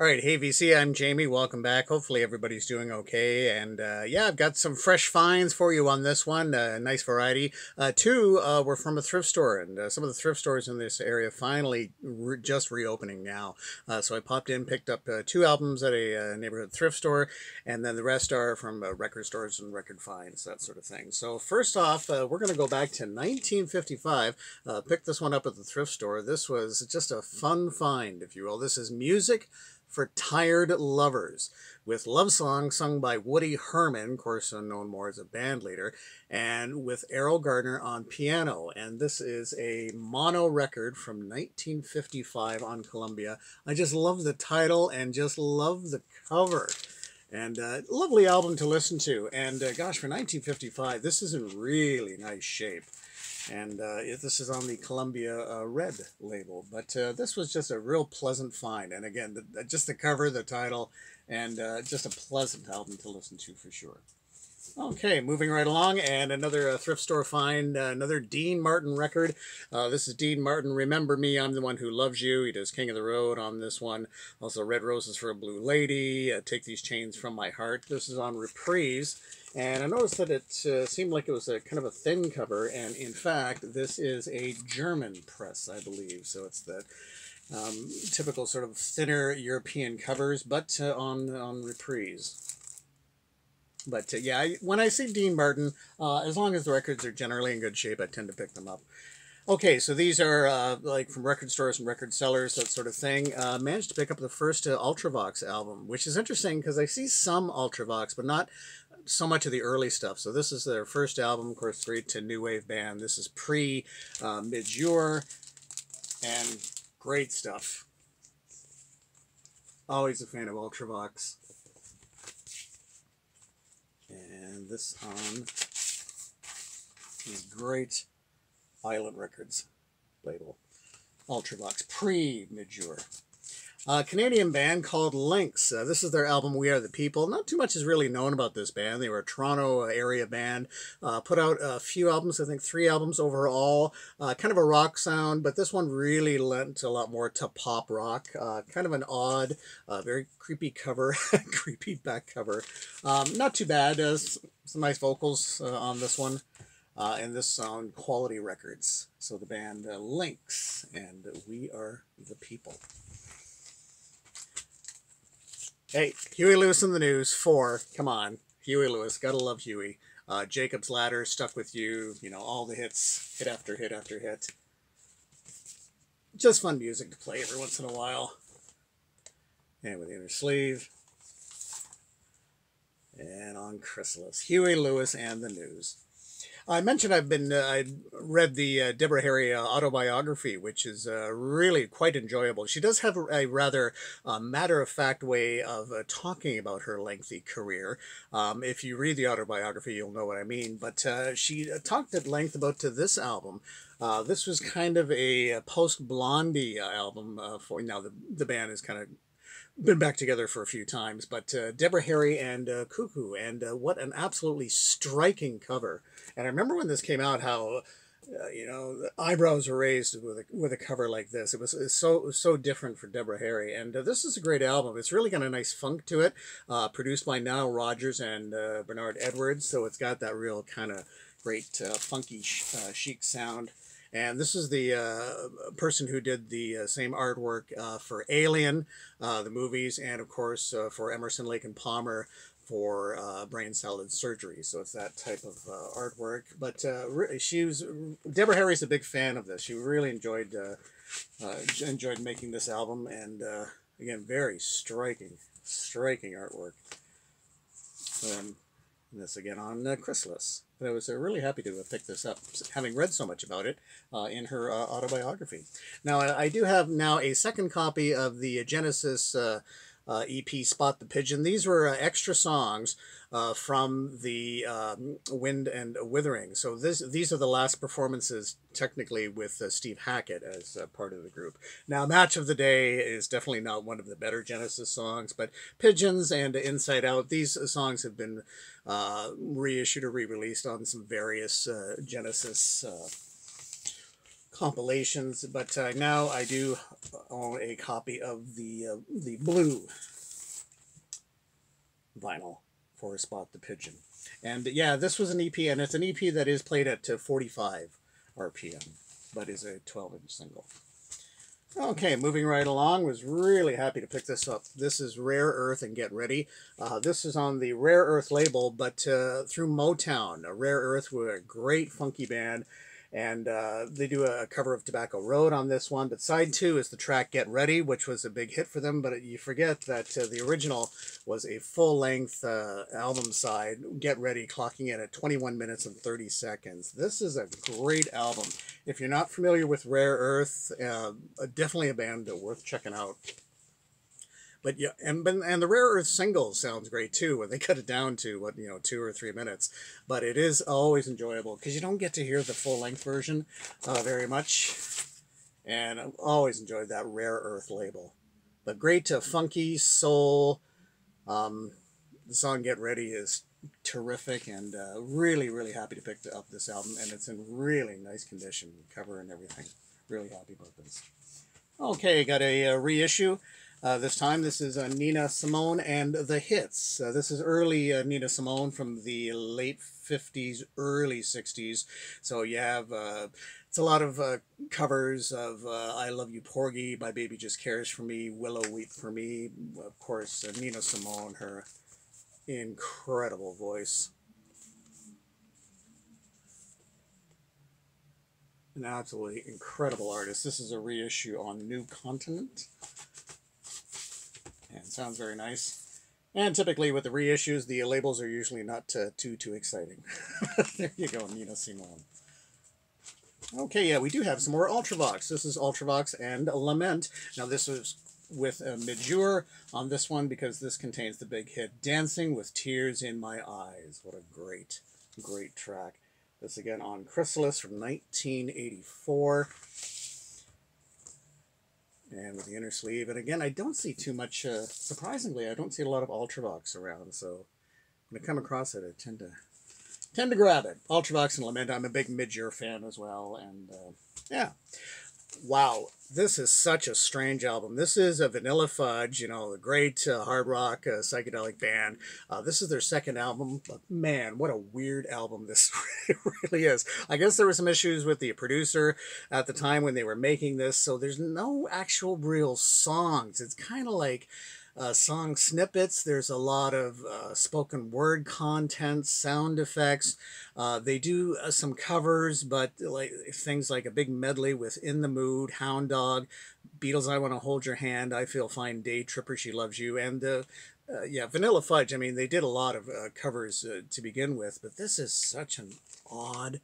All right, hey VC, I'm Jamie. Welcome back. Hopefully everybody's doing okay. And yeah, I've got some fresh finds for you on this one. Nice variety. Two were from a thrift store, and some of the thrift stores in this area finally just reopening now. So I popped in, picked up two albums at a neighborhood thrift store, and then the rest are from record stores and record finds, that sort of thing. So first off, we're going to go back to 1955. Picked this one up at the thrift store. This was just a fun find, if you will. This is Music for Tired Lovers, with love songs sung by Woody Herman, of course known more as a band leader, and with Errol Gardner on piano. And this is a mono record from 1955 on Columbia. I just love the title and just love the cover. And lovely album to listen to. And gosh, for 1955, this is in really nice shape. And this is on the Columbia Red label. But this was just a real pleasant find. And again, just the cover, the title, and just a pleasant album to listen to for sure. Okay, moving right along, and another thrift store find, another Dean Martin record. This is Dean Martin, Remember Me, I'm the One Who Loves You. He does King of the Road on this one. Also Red Roses for a Blue Lady, Take These Chains from My Heart. This is on Reprise. And I noticed that it seemed like it was a kind of a thin cover, and in fact, this is a German press, I believe. So it's the typical sort of thinner European covers, but on Reprise. But yeah, when I see Dean Martin, as long as the records are generally in good shape, I tend to pick them up. Okay, so these are like from record stores and record sellers, that sort of thing. Managed to pick up the first Ultravox album, which is interesting because I see some Ultravox, but not so much of the early stuff. So this is their first album, of course, great new wave band. This is pre-Mid-Jour, and great stuff. Always a fan of Ultravox. And this on these great Island Records label. Ultravox, pre-Mid-Jour. Canadian band called Lynx. This is their album, We Are the People. Not too much is really known about this band. They were a Toronto area band. Put out a few albums, I think 3 albums overall. Kind of a rock sound, but this one really lent a lot more to pop rock. Kind of an odd, very creepy cover, creepy back cover. Not too bad. Some nice vocals on this one. And this on Quality Records. So the band Lynx, and We Are the People. Hey, Huey Lewis in the News, 4. Come on. Huey Lewis, gotta love Huey. Jacob's Ladder, Stuck With You, you know, all the hits, hit after hit after hit. Just fun music to play every once in a while. And with the inner sleeve. And on Chrysalis, Huey Lewis and the News. I mentioned I read the Deborah Harry autobiography, which is really quite enjoyable. She does have a rather matter-of-fact way of talking about her lengthy career. If you read the autobiography, you'll know what I mean. But she talked at length about this album. This was kind of a post-Blondie album. For now, the band is kind of been back together for a few times, but Deborah Harry and Cuckoo, and what an absolutely striking cover. And I remember when this came out, how you know, the eyebrows were raised with a cover like this. It was so different for Deborah Harry, and this is a great album. It's really got a nice funk to it. Produced by Nile Rodgers and Bernard Edwards, so it's got that real kind of great funky chic sound. And this is the person who did the same artwork for Alien, the movies, and of course for Emerson, Lake and Palmer for Brain Salad Surgery. So it's that type of artwork. But Deborah Harry's a big fan of this. She really enjoyed making this album, and again, very striking artwork. And this again on Chrysalis. But I was really happy to have picked this up, having read so much about it in her autobiography. Now, I do have now a second copy of the Genesis EP, Spot the Pigeon. These were extra songs from the Wind and Withering. So these are the last performances, technically, with Steve Hackett as part of the group. Now, Match of the Day is definitely not one of the better Genesis songs, but Pigeons and Inside Out, these songs have been reissued or re-released on some various Genesis compilations, but now I do own a copy of the blue vinyl for Spot the Pigeon. And yeah, this was an EP, and it's an EP that is played at 45 RPM, but is a 12-inch single. Okay, moving right along, was really happy to pick this up. This is Rare Earth and Get Ready. This is on the Rare Earth label, but through Motown. Rare Earth were a great funky band, and they do a cover of Tobacco Road on this one. But side 2 is the track Get Ready, which was a big hit for them, but you forget that the original was a full-length album side, Get Ready, clocking in at 21 minutes and 30 seconds. This is a great album. If you're not familiar with Rare Earth, definitely a band worth checking out. But yeah, and the Rare Earth single sounds great too, when they cut it down to 2 or 3 minutes. But it is always enjoyable because you don't get to hear the full length version very much. And I've always enjoyed that Rare Earth label. But great funky soul. The song Get Ready is terrific, and really, really happy to pick up this album, and it's in really nice condition, cover and everything. Really happy about this. Okay, got a reissue. This time, this is Nina Simone and the Hits. This is early Nina Simone from the late 50s, early 60s. So you have, it's a lot of covers of I Love You Porgy, My Baby Just Cares For Me, Willow Weep For Me. Of course, Nina Simone, her incredible voice. An absolutely incredible artist. This is a reissue on New Continent. And sounds very nice. And typically with the reissues, the labels are usually not too exciting. There you go, Nina Simone. Okay, yeah, we do have some more Ultravox. This is Ultravox and Lament. Now this is with Midjour on this one because this contains the big hit Dancing with Tears in My Eyes. What a great, great track. This again on Chrysalis from 1984. And with the inner sleeve. And again, I don't see too much, surprisingly, I don't see a lot of Ultravox around. So when I come across it, I tend to grab it. Ultravox and Lament. I'm a big Midjour fan as well. And yeah. Wow, this is such a strange album. This is a Vanilla Fudge, the great hard rock psychedelic band. This is their second album, but man, what a weird album this really is. I guess there were some issues with the producer at the time when they were making this, so there's no actual real songs. It's kind of like song snippets. There's a lot of spoken word content, sound effects. They do some covers, but like things like a big medley with In the Mood, Hound Dog, Beatles, I Want to Hold Your Hand, I Feel Fine, Day Tripper, She Loves You, and yeah, Vanilla Fudge. I mean, they did a lot of covers to begin with, but this is such an odd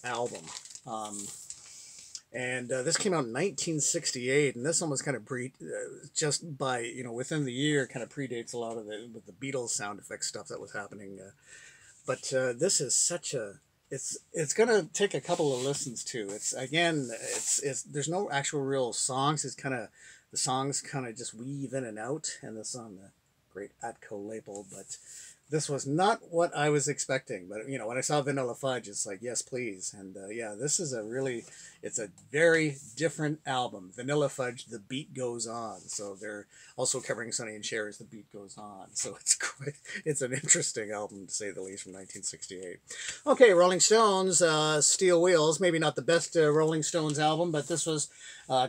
album. And this came out in 1968, and this almost kind of just by, within the year, kind of predates a lot of the Beatles sound effects stuff that was happening. But this is such a, it's going to take a couple of listens to. There's no actual real songs. The songs kind of just weave in and out, and this on the great Atco label, but this was not what I was expecting. But, when I saw Vanilla Fudge, it's like, yes, please. And yeah, this is it's a very different album. Vanilla Fudge, The Beat Goes On. So they're also covering Sonny and Cher's The Beat Goes On. So it's an interesting album, to say the least, from 1968. Okay, Rolling Stones, Steel Wheels. Maybe not the best Rolling Stones album, but this was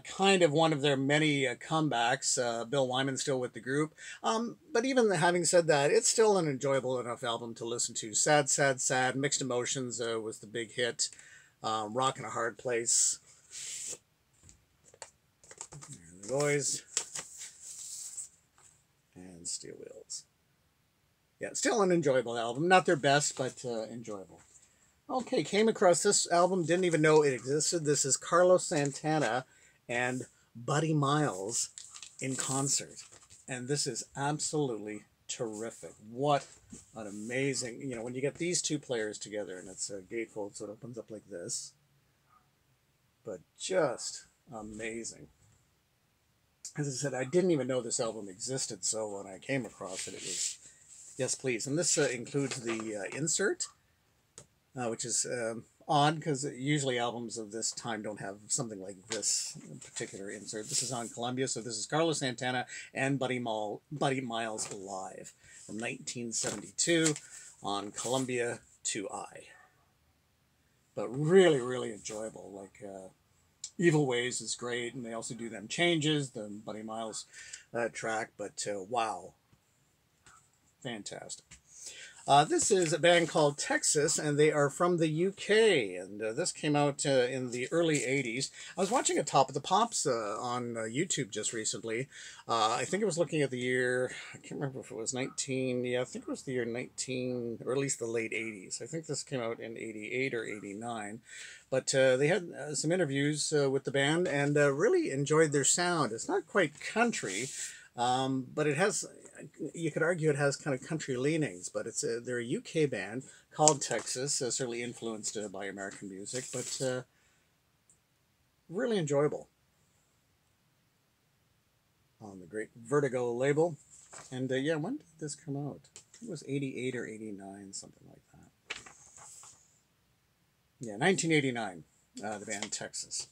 kind of one of their many comebacks. Bill Wyman's still with the group. But even having said that, it's still an enjoyable enough album to listen to. Sad, Sad, Sad, Mixed Emotions was the big hit. Rock in a Hard Place. And the Noise. And Steel Wheels. Yeah, still an enjoyable album. Not their best, but enjoyable. Okay, came across this album, didn't even know it existed. This is Carlos Santana and Buddy Miles in concert. And this is absolutely terrific. What an amazing, when you get these two players together, and it's a gatefold, so it opens up like this. But just amazing. As I said, I didn't even know this album existed, so when I came across it, it was, yes, please. And this includes the insert, which is odd because usually albums of this time don't have something like this particular insert. This is on Columbia, so this is Carlos Santana and Buddy Miles live from 1972 on Columbia 2i. But really, really enjoyable. Like Evil Ways is great, and they also do them changes, the Buddy Miles track. But wow, fantastic. This is a band called Texas, and they are from the UK, and this came out in the early 80s. I was watching a Top of the Pops on YouTube just recently. I think it was looking at the year, I can't remember if it was 19, yeah, I think it was the year 19, or at least the late 80s. I think this came out in 88 or 89. But they had some interviews with the band, and really enjoyed their sound. It's not quite country, but it has, you could argue it has kind of country leanings, but they're a UK band called Texas, certainly influenced by American music, but really enjoyable on the great Vertigo label. And yeah, when did this come out? I think it was 88 or 89, something like that. Yeah, 1989, the band Texas.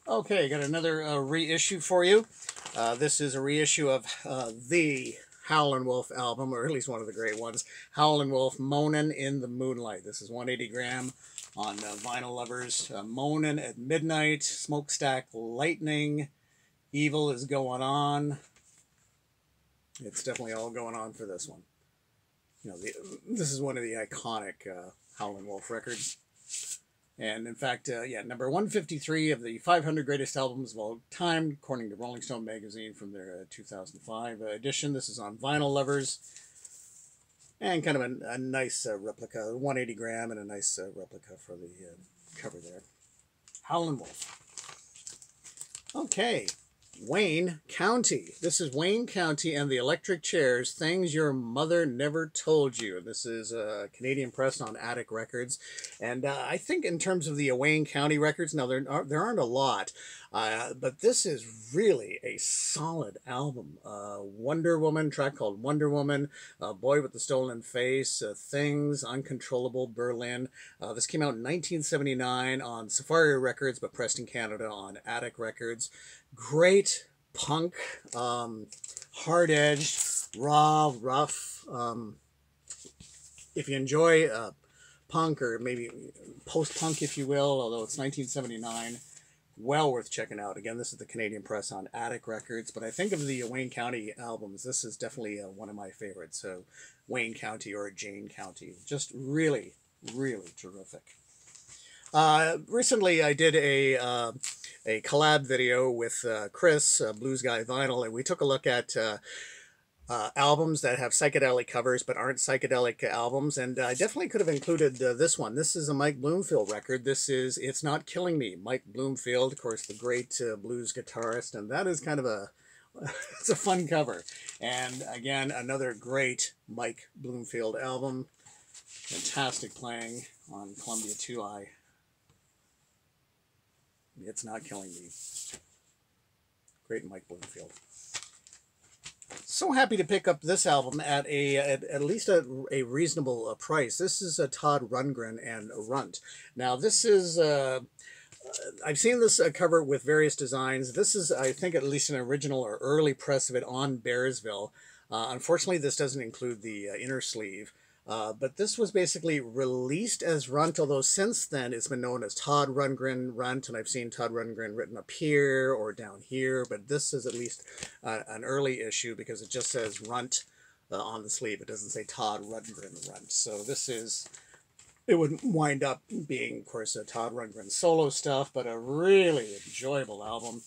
Okay, got another reissue for you. This is a reissue of the Howlin' Wolf album, or at least one of the great ones. Howlin' Wolf, Moanin' in the Moonlight. This is 180 gram on Vinyl Lovers. Moanin' at Midnight, Smokestack Lightning, Evil is Going On. It's definitely all going on for this one. You know, this is one of the iconic Howlin' Wolf records. And in fact, yeah, number 153 of the 500 greatest albums of all time, according to Rolling Stone magazine from their 2005 edition. This is on Vinyl Lovers. And kind of a nice replica, 180 gram, and a nice replica for the cover there. Howlin' Wolf. Okay. Wayne County. This is Wayne County and the Electric Chairs, Things Your Mother Never Told You. This is Canadian press on Attic Records. And I think in terms of the Wayne County records, now there aren't a lot, but this is really a solid album. Wonder Woman, track called Wonder Woman, Boy with the Stolen Face, Things, Uncontrollable, Berlin. This came out in 1979 on Safari Records, but pressed in Canada on Attic Records. Great punk, hard-edged, raw, rough. If you enjoy punk, or maybe post-punk, if you will, although it's 1979, well worth checking out. Again, this is the Canadian press on Attic Records, but I think of the Wayne County albums, this is definitely one of my favorites. So Wayne County or Jane County, just really, really terrific. Recently I did a collab video with Chris, Blues Guy Vinyl, and we took a look at albums that have psychedelic covers but aren't psychedelic albums, and I definitely could have included this one. This is a Mike Bloomfield record. This is It's Not Killing Me. Mike Bloomfield, of course, the great blues guitarist, and that is kind of a it's a fun cover. And again, another great Mike Bloomfield album. Fantastic playing on Columbia 2i. It's Not Killing Me. Great Mike Bloomfield. So happy to pick up this album at at least a reasonable price. This is Todd Rundgren and Runt. Now this is I've seen this cover with various designs. This is, I think, at least an original or early press of it on Bearsville. Unfortunately, this doesn't include the inner sleeve. But this was basically released as Runt, although since then it's been known as Todd Rundgren Runt, and I've seen Todd Rundgren written up here or down here, but this is at least an early issue because it just says Runt on the sleeve. It doesn't say Todd Rundgren Runt. So this is, it would wind up being, of course, Todd Rundgren solo stuff, but a really enjoyable album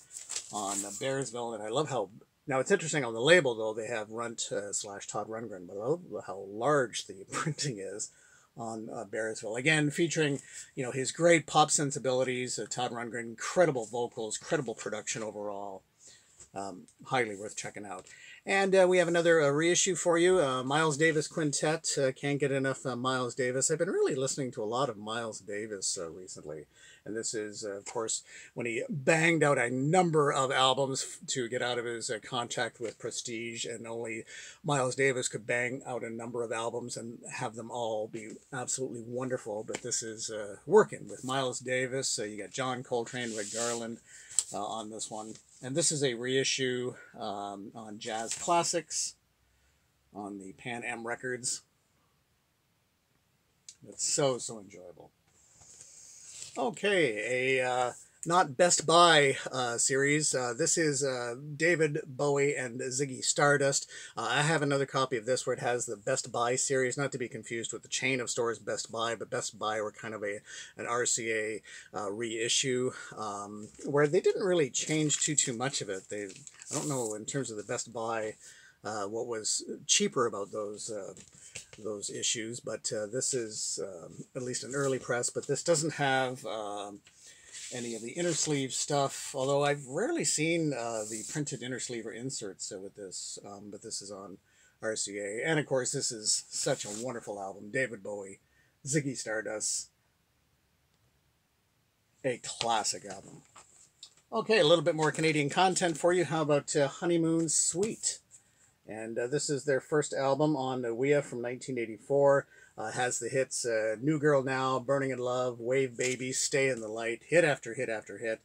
on Bearsville, and I love how... Now, it's interesting on the label, though, they have Runt / Todd Rundgren, but I love how large the printing is on Bearsville. Again, featuring, you know, his great pop sensibilities, Todd Rundgren, incredible vocals, incredible production overall. Highly worth checking out. And we have another reissue for you, Miles Davis Quintet. Can't get enough Miles Davis. I've been really listening to a lot of Miles Davis recently. And this is, of course, when he banged out a number of albums to get out of his contract with Prestige, and only Miles Davis could bang out a number of albums and have them all be absolutely wonderful. But this is working with Miles Davis. You got John Coltrane, Rick Garland on this one. And this is a reissue on Jazz Classics on the Pan Am Records. It's so, so enjoyable. Okay, a not Best Buy series. This is David Bowie and Ziggy Stardust. I have another copy of this where it has the Best Buy series, not to be confused with the chain of stores Best Buy, but Best Buy were kind of an RCA reissue where they didn't really change too much of it. I don't know in terms of the Best Buy what was cheaper about those issues, but this is at least an early press, but this doesn't have any of the inner sleeve stuff, although I've rarely seen the printed inner sleeve or inserts with this, but this is on RCA. And of course, this is such a wonderful album. David Bowie, Ziggy Stardust, a classic album. Okay, a little bit more Canadian content for you. How about Honeymoon Suite? And this is their first album on Ouija from 1984. Has the hits New Girl Now, Burning in Love, Wave Baby, Stay in the Light, hit after hit after hit.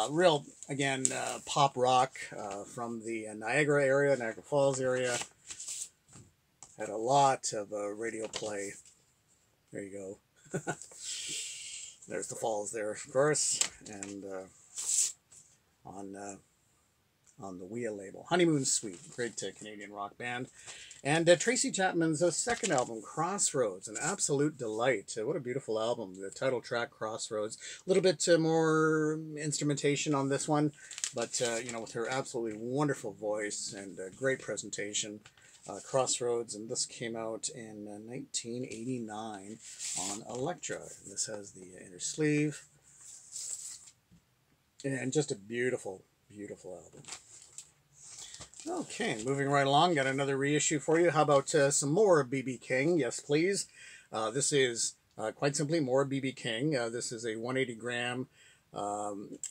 Real, again, pop rock from the Niagara area, Niagara Falls area. Had a lot of radio play. There you go. There's the falls there, of course. And on the Ouija label. Honeymoon Suite, great Canadian rock band. And Tracy Chapman's second album, Crossroads, an absolute delight. What a beautiful album. The title track, Crossroads. A little bit more instrumentation on this one, but, you know, with her absolutely wonderful voice and great presentation. Crossroads, and this came out in 1989 on Elektra. And this has the inner sleeve. And just a beautiful, beautiful album. Okay, moving right along, got another reissue for you. How about some more B.B. King? Yes, please. This is quite simply more B.B. King. This is a 180 gram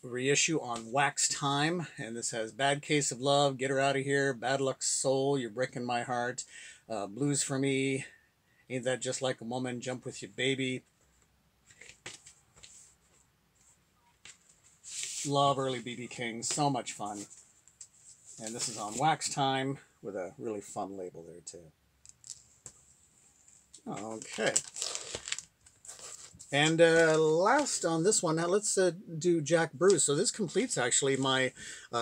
reissue on Wax Time, and this has Bad Case of Love, Get Her Out of Here, Bad Luck Soul, You're Breaking My Heart, Blues for Me, Ain't That Just Like a Woman, Jump With You Baby. Love early B.B. King, so much fun. And this is on Wax Time with a really fun label there too. Okay. And last on this one, now let's do Jack Bruce. So this completes actually my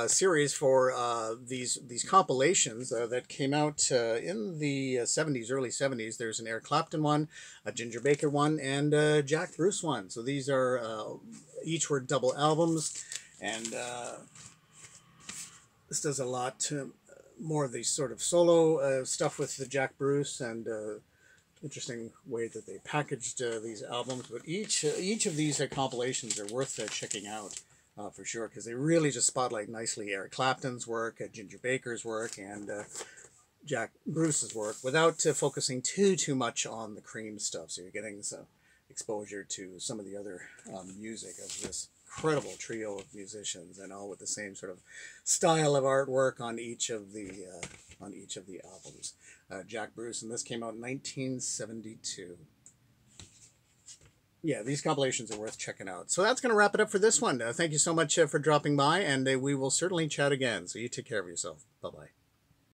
series for these compilations that came out in the 70s, early 70s. There's an Eric Clapton one, a Ginger Baker one, and a Jack Bruce one. So these are, each were double albums. And this does a lot more of the sort of solo stuff with the Jack Bruce, and interesting way that they packaged these albums. But each of these compilations are worth checking out for sure, because they really just spotlight nicely Eric Clapton's work, Ginger Baker's work, and Jack Bruce's work without focusing too much on the Cream stuff. So you're getting some exposure to some of the other music of this incredible trio of musicians, and all with the same sort of style of artwork on each of the albums. Jack Bruce, and this came out in 1972. Yeah, these compilations are worth checking out. So that's going to wrap it up for this one. Thank you so much for dropping by, and we will certainly chat again. So you take care of yourself. Bye-bye.